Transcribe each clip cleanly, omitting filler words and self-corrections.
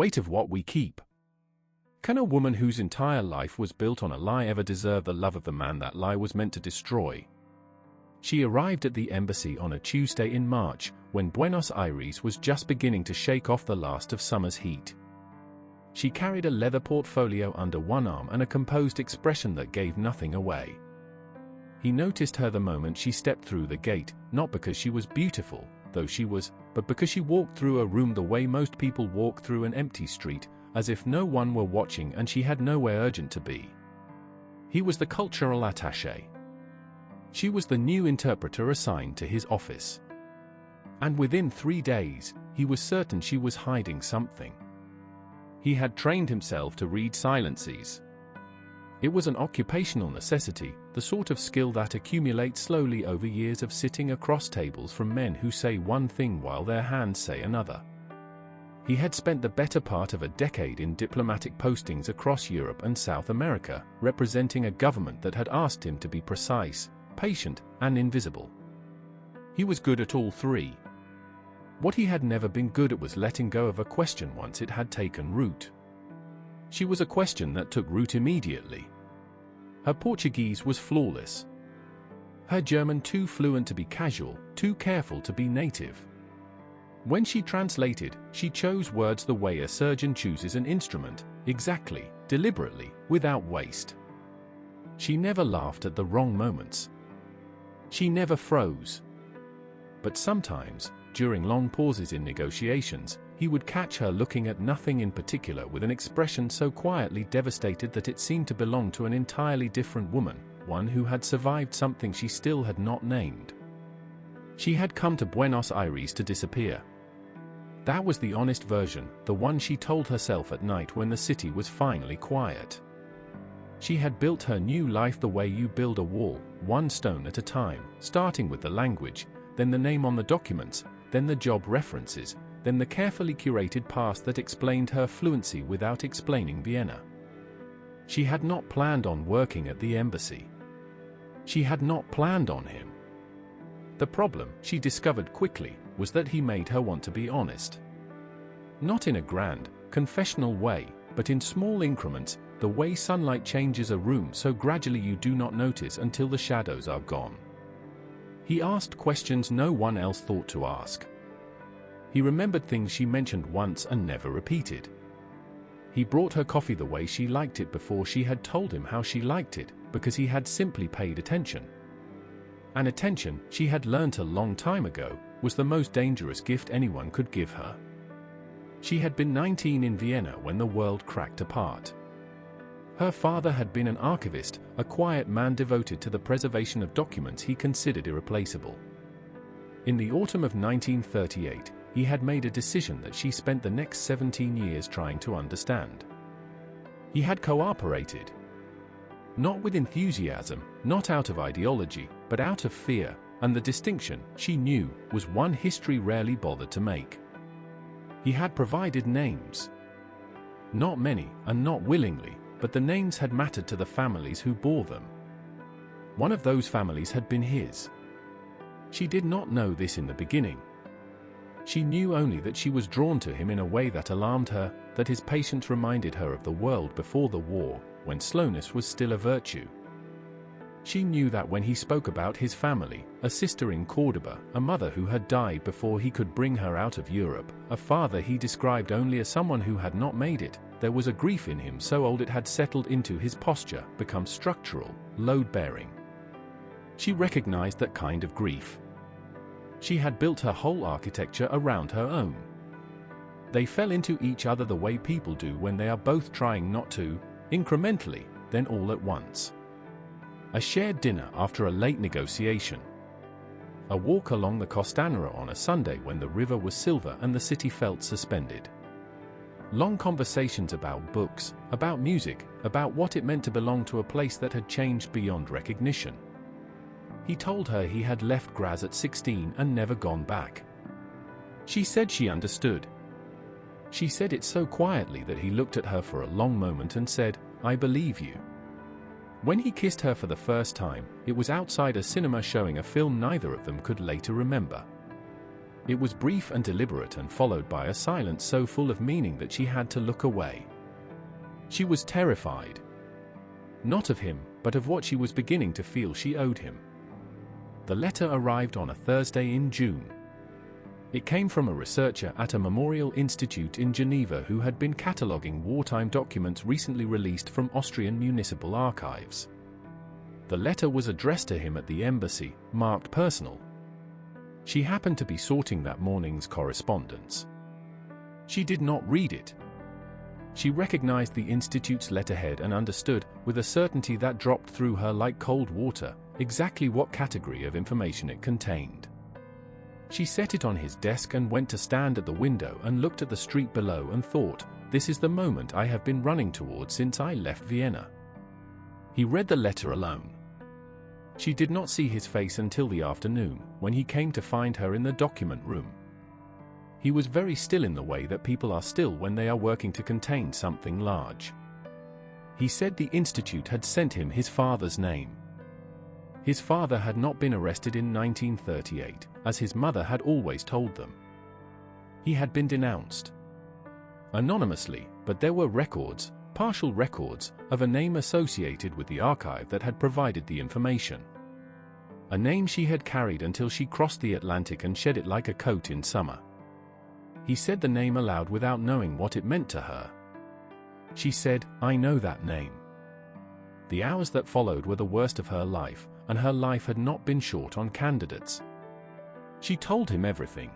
weight of what we keep. Can a woman whose entire life was built on a lie ever deserve the love of the man that lie was meant to destroy? She arrived at the embassy on a Tuesday in March, when Buenos Aires was just beginning to shake off the last of summer's heat. She carried a leather portfolio under one arm and a composed expression that gave nothing away. He noticed her the moment she stepped through the gate, not because she was beautiful, though she was, but because she walked through a room the way most people walk through an empty street, as if no one were watching and she had nowhere urgent to be. He was the cultural attaché. She was the new interpreter assigned to his office. And within 3 days, he was certain she was hiding something. He had trained himself to read silences. It was an occupational necessity, the sort of skill that accumulates slowly over years of sitting across tables from men who say one thing while their hands say another. He had spent the better part of a decade in diplomatic postings across Europe and South America, representing a government that had asked him to be precise, patient, and invisible. He was good at all three. What he had never been good at was letting go of a question once it had taken root. She was a question that took root immediately. Her Portuguese was flawless. Her German too fluent to be casual, too careful to be native. When she translated, she chose words the way a surgeon chooses an instrument, exactly, deliberately, without waste. She never laughed at the wrong moments. She never froze. But sometimes, during long pauses in negotiations, he would catch her looking at nothing in particular with an expression so quietly devastated that it seemed to belong to an entirely different woman, one who had survived something she still had not named. She had come to Buenos Aires to disappear. That was the honest version, the one she told herself at night when the city was finally quiet. She had built her new life the way you build a wall, one stone at a time, starting with the language, then the name on the documents, then the job references, then the carefully curated past that explained her fluency without explaining Vienna. She had not planned on working at the embassy. She had not planned on him. The problem, she discovered quickly, was that he made her want to be honest. Not in a grand, confessional way, but in small increments, the way sunlight changes a room so gradually you do not notice until the shadows are gone. He asked questions no one else thought to ask. He remembered things she mentioned once and never repeated. He brought her coffee the way she liked it before she had told him how she liked it, because he had simply paid attention. And attention, she had learnt a long time ago, was the most dangerous gift anyone could give her. She had been 19 in Vienna when the world cracked apart. Her father had been an archivist, a quiet man devoted to the preservation of documents he considered irreplaceable. In the autumn of 1938, he had made a decision that she spent the next 17 years trying to understand. He had cooperated. Not with enthusiasm, not out of ideology, but out of fear, and the distinction, she knew, was one history rarely bothered to make. He had provided names. Not many, and not willingly, but the names had mattered to the families who bore them. One of those families had been his. She did not know this in the beginning. She knew only that she was drawn to him in a way that alarmed her, that his patience reminded her of the world before the war, when slowness was still a virtue. She knew that when he spoke about his family, a sister in Córdoba, a mother who had died before he could bring her out of Europe, a father he described only as someone who had not made it, there was a grief in him so old it had settled into his posture, become structural, load-bearing. She recognized that kind of grief. She had built her whole architecture around her own. They fell into each other the way people do when they are both trying not to, incrementally, then all at once. A shared dinner after a late negotiation. A walk along the Costanera on a Sunday when the river was silver and the city felt suspended. Long conversations about books, about music, about what it meant to belong to a place that had changed beyond recognition. He told her he had left Graz at 16 and never gone back. She said she understood. She said it so quietly that he looked at her for a long moment and said, "I believe you." When he kissed her for the first time, it was outside a cinema showing a film neither of them could later remember. It was brief and deliberate and followed by a silence so full of meaning that she had to look away. She was terrified. Not of him, but of what she was beginning to feel she owed him. The letter arrived on a Thursday in June. It came from a researcher at a memorial institute in Geneva who had been cataloguing wartime documents recently released from Austrian municipal archives. The letter was addressed to him at the embassy, marked personal. She happened to be sorting that morning's correspondence. She did not read it. She recognized the institute's letterhead and understood, with a certainty that dropped through her like cold water, exactly what category of information it contained. She set it on his desk and went to stand at the window and looked at the street below and thought, "This is the moment I have been running toward since I left Vienna." He read the letter alone. She did not see his face until the afternoon, when he came to find her in the document room. He was very still in the way that people are still when they are working to contain something large. He said the institute had sent him his father's name. His father had not been arrested in 1938, as his mother had always told them. He had been denounced anonymously, but there were records, partial records, of a name associated with the archive that had provided the information. A name she had carried until she crossed the Atlantic and shed it like a coat in summer. He said the name aloud without knowing what it meant to her. She said, "I know that name." The hours that followed were the worst of her life, and her life had not been short on candidates. She told him everything.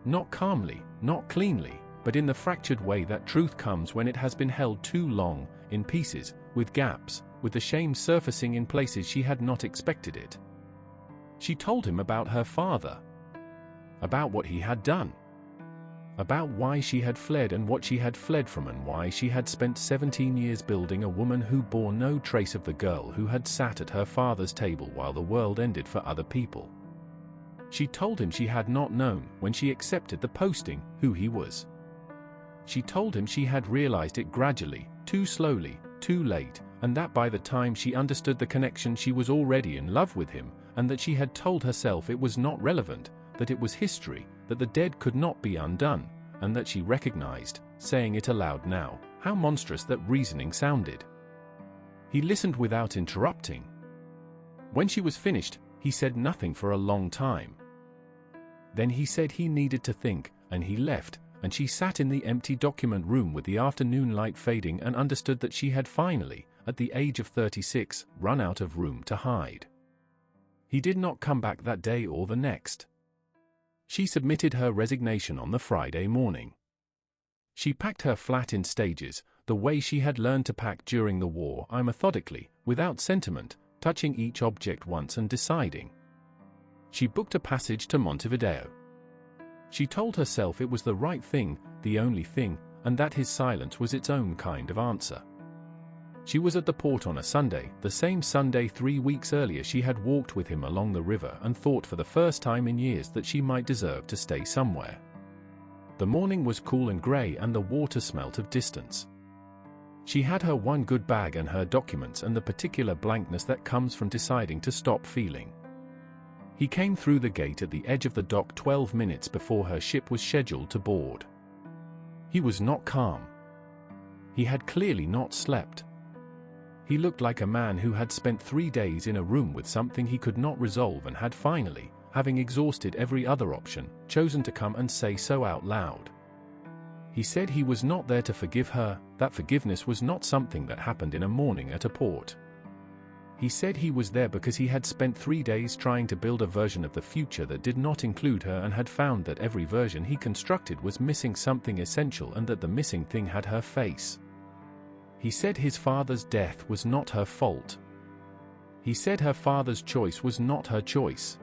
Not calmly, not cleanly, but in the fractured way that truth comes when it has been held too long, in pieces, with gaps, with the shame surfacing in places she had not expected it. She told him about her father, about what he had done, about why she had fled and what she had fled from, and why she had spent 17 years building a woman who bore no trace of the girl who had sat at her father's table while the world ended for other people. She told him she had not known, when she accepted the posting, who he was. She told him she had realized it gradually, too slowly, too late, and that by the time she understood the connection she was already in love with him, and that she had told herself it was not relevant, that it was history, that the dead could not be undone, and that she recognized, saying it aloud now, how monstrous that reasoning sounded. He listened without interrupting. When she was finished, he said nothing for a long time. Then he said he needed to think, and he left, and she sat in the empty document room with the afternoon light fading and understood that she had finally, at the age of 36, run out of room to hide. He did not come back that day or the next. She submitted her resignation on the Friday morning. She packed her flat in stages, the way she had learned to pack during the war, methodically, without sentiment, touching each object once and deciding. She booked a passage to Montevideo. She told herself it was the right thing, the only thing, and that his silence was its own kind of answer. She was at the port on a Sunday, the same Sunday 3 weeks earlier she had walked with him along the river and thought for the first time in years that she might deserve to stay somewhere. The morning was cool and grey and the water smelt of distance. She had her one good bag and her documents and the particular blankness that comes from deciding to stop feeling. He came through the gate at the edge of the dock 12 minutes before her ship was scheduled to board. He was not calm. He had clearly not slept. He looked like a man who had spent 3 days in a room with something he could not resolve and had finally, having exhausted every other option, chosen to come and say so out loud. He said he was not there to forgive her, that forgiveness was not something that happened in a morning at a port. He said he was there because he had spent 3 days trying to build a version of the future that did not include her and had found that every version he constructed was missing something essential and that the missing thing had her face. He said his father's death was not her fault. He said her father's choice was not her choice.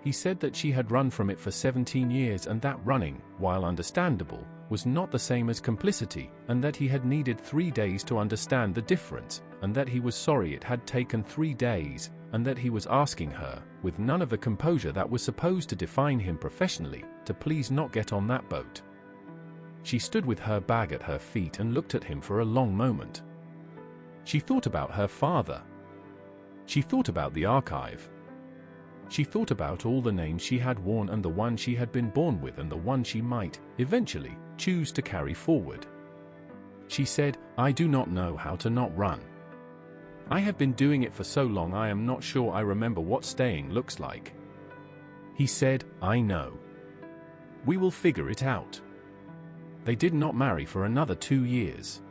He said that she had run from it for 17 years and that running, while understandable, was not the same as complicity, and that he had needed 3 days to understand the difference, and that he was sorry it had taken 3 days, and that he was asking her, with none of the composure that was supposed to define him professionally, to please not get on that boat. She stood with her bag at her feet and looked at him for a long moment. She thought about her father. She thought about the archive. She thought about all the names she had worn and the one she had been born with and the one she might, eventually, choose to carry forward. She said, "I do not know how to not run. I have been doing it for so long I am not sure I remember what staying looks like." He said, "I know. We will figure it out." They did not marry for another 2 years.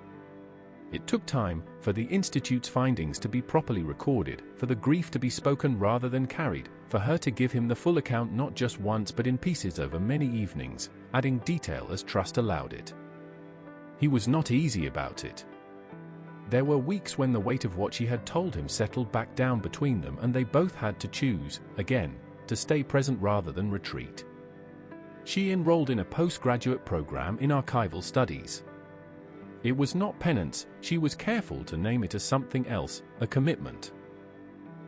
It took time for the Institute's findings to be properly recorded, for the grief to be spoken rather than carried, for her to give him the full account not just once but in pieces over many evenings, adding detail as trust allowed it. He was not easy about it. There were weeks when the weight of what she had told him settled back down between them and they both had to choose, again, to stay present rather than retreat. She enrolled in a postgraduate program in archival studies. It was not penance, she was careful to name it as something else, a commitment.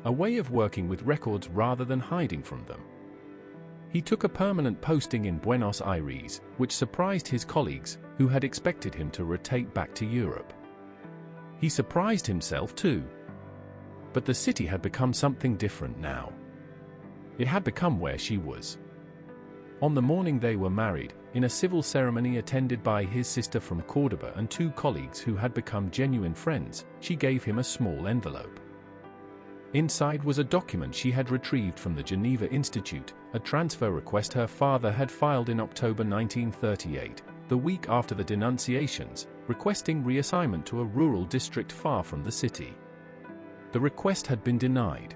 A way of working with records rather than hiding from them. He took a permanent posting in Buenos Aires, which surprised his colleagues, who had expected him to rotate back to Europe. He surprised himself too. But the city had become something different now. It had become where she was. On the morning they were married, in a civil ceremony attended by his sister from Córdoba and 2 colleagues who had become genuine friends, she gave him a small envelope. Inside was a document she had retrieved from the Geneva Institute, a transfer request her father had filed in October 1938, the week after the denunciations, requesting reassignment to a rural district far from the city. The request had been denied.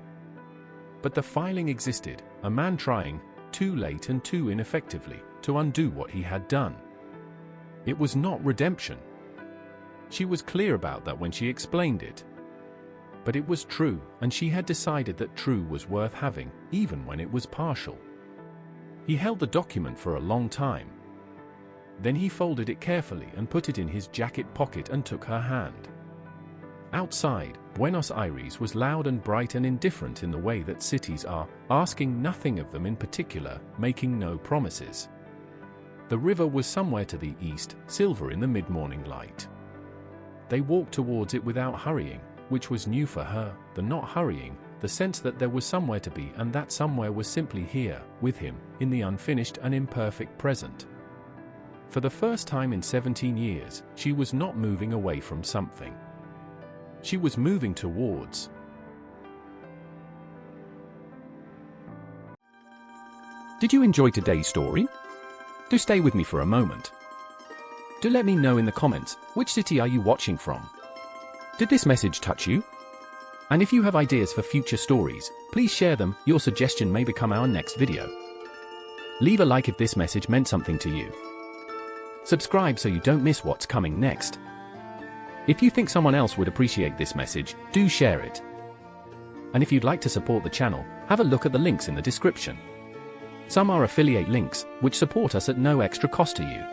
But the filing existed, a man trying, too late and too ineffectively, to undo what he had done. It was not redemption. She was clear about that when she explained it. But it was true, and she had decided that true was worth having, even when it was partial. He held the document for a long time. Then he folded it carefully and put it in his jacket pocket and took her hand. Outside, Buenos Aires was loud and bright and indifferent in the way that cities are, asking nothing of them in particular, making no promises. The river was somewhere to the east, silver in the mid-morning light. They walked towards it without hurrying, which was new for her, the not hurrying, the sense that there was somewhere to be and that somewhere was simply here, with him, in the unfinished and imperfect present. For the first time in 17 years, she was not moving away from something. She was moving towards. Did you enjoy today's story? Do stay with me for a moment. Do let me know in the comments, which city are you watching from? Did this message touch you? And if you have ideas for future stories, please share them, your suggestion may become our next video. Leave a like if this message meant something to you. Subscribe so you don't miss what's coming next. If you think someone else would appreciate this message, do share it. And if you'd like to support the channel, have a look at the links in the description. Some are affiliate links, which support us at no extra cost to you.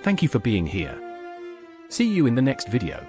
Thank you for being here. See you in the next video.